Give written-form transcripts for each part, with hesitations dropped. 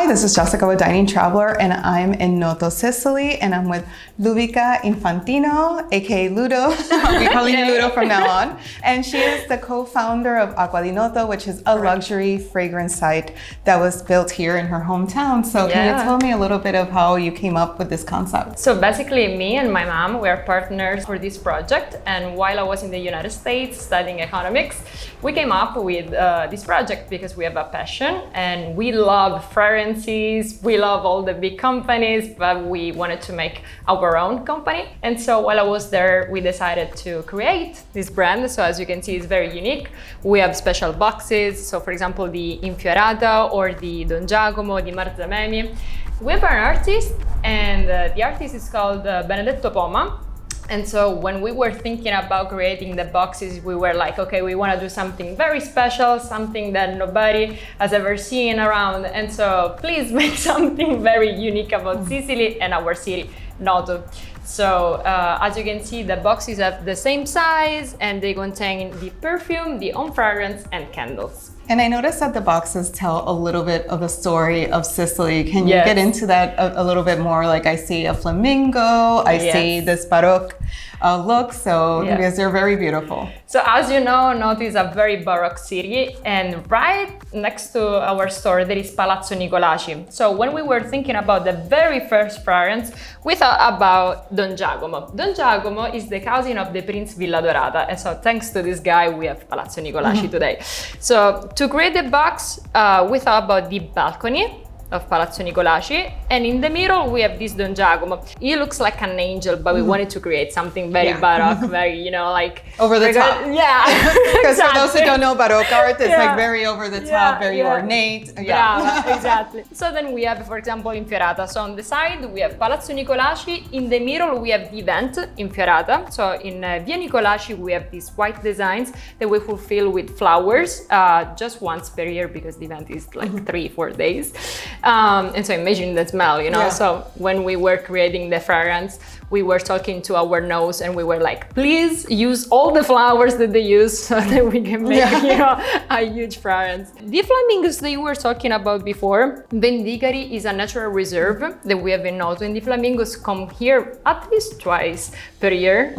Hi, this is Jessica with Dining Traveler, and I'm in Noto, Sicily, and I'm with Ludovica Infantino, aka Ludo. I'll be calling you Ludo from now on. And she is the co-founder of Acqua di Noto, which is a luxury fragrance site that was built here in her hometown. So can you tell me a little bit of how you came up with this concept? So basically, me and my mom were partners for this project, and while I was in the United States studying economics, we came up with this project because we have a passion and we love fragrances, we love all the big companies, but we wanted to make our own company. And so while I was there, we decided to create this brand. So as you can see, it's very unique. We have special boxes. So for example, the Infiorata or the Don Giacomo, the Marzamemi. We have an artist, and the artist is called Benedetto Poma. And so when we were thinking about creating the boxes, we were like, okay, we want to do something very special, something that nobody has ever seen around. And so please make something very unique about Sicily and our city, Noto. So as you can see, the boxes have the same size and they contain the perfume, the home fragrance, and candles. And I noticed that the boxes tell a little bit of the story of Sicily. Can you get into that a little bit more? Like I see a flamingo, I see this Baroque look, so because they're very beautiful. So as you know, Noto is a very Baroque city, and right next to our store there is Palazzo Nicolaci. So when we were thinking about the very first fragrance, we thought about Don Giacomo. Don Giacomo is the cousin of the Prince Villa Dorata, and so thanks to this guy we have Palazzo Nicolaci today. So to create the box, we thought about the balcony of Palazzo Nicolaci, and in the middle we have this Don Giacomo. He looks like an angel, but we wanted to create something very Baroque, very, you know, like over the top. Yeah, because for those who don't know Baroque art, it's like very over the top, very ornate. Yeah, exactly. So then we have, for example, Infiorata. So on the side we have Palazzo Nicolaci. In the middle we have the event Infiorata. So in Via Nicolaci we have these white designs that we fulfill with flowers just once per year, because the event is like 3-4 days. And so imagine the smell, you know. So when we were creating the fragrance, we were talking to our nose and we were like, please use all the flowers that they use so that we can make, you know, a huge fragrance. The flamingos that you were talking about before, Vendicari is a natural reserve that we have in Noto, and the flamingos come here at least twice per year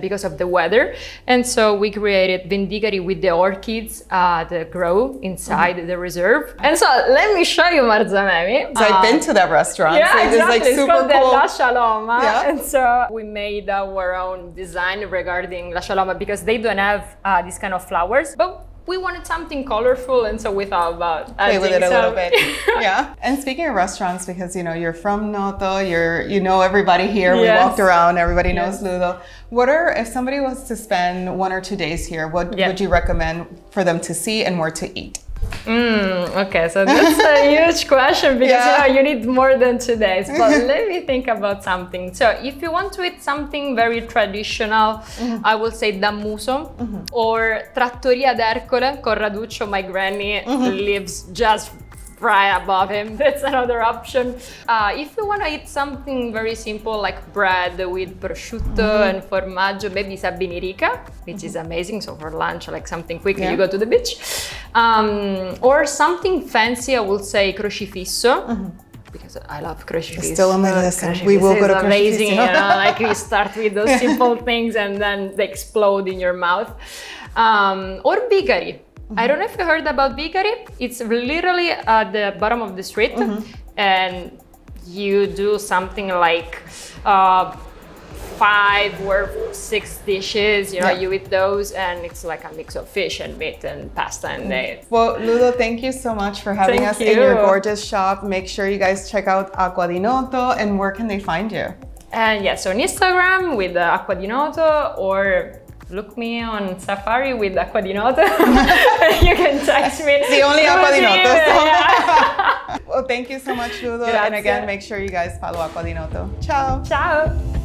because of the weather. And so we created Vendicari with the orchids that grow inside the reserve. And so let me show you Marzamemi. So I've been to that restaurant. Yeah, so exactly. It's like super called cool. La Shaloma. Yeah. And so we made our own design regarding La Shaloma because they don't have this kind of flowers. But we wanted something colorful, and so we thought about play with it a little bit. Yeah. And speaking of restaurants, because you know you're from Noto, you know everybody here. We walked around, everybody knows Ludo. If somebody was to spend 1 or 2 days here, what would you recommend for them to see and where to eat? Okay, so that's a huge question because you know you need more than 2 days. But let me think about something. So if you want to eat something very traditional, I will say Dammuso or Trattoria d'Ercole. Corraduccio, my granny, lives just right above him. That's another option. If you want to eat something very simple like bread with prosciutto and formaggio, maybe Sabini Rica, which is amazing. So for lunch, like something quick, you go to the beach. Or something fancy, I will say Crocifisso. Because I love Crocifisso. It's still on my list. We will go to Crocifisso. Amazing, you know, like you start with those simple things and then they explode in your mouth. Or Vicari. I don't know if you heard about Vicari. It's literally at the bottom of the street, and you do something like 5 or 6 dishes. You know, you eat those, and it's like a mix of fish and meat and pasta and eggs. Well, Ludo, thank you so much for having us in your gorgeous shop. Make sure you guys check out Acqua di Noto, and where can they find you? And so on Instagram with Acqua di Noto, or look me on Safari with Acqua di Noto. You can text me. It's the only Acqua di Noto. So. Well, thank you so much, Ludo. Grazie. And again, make sure you guys follow Acqua di Noto. Ciao. Ciao.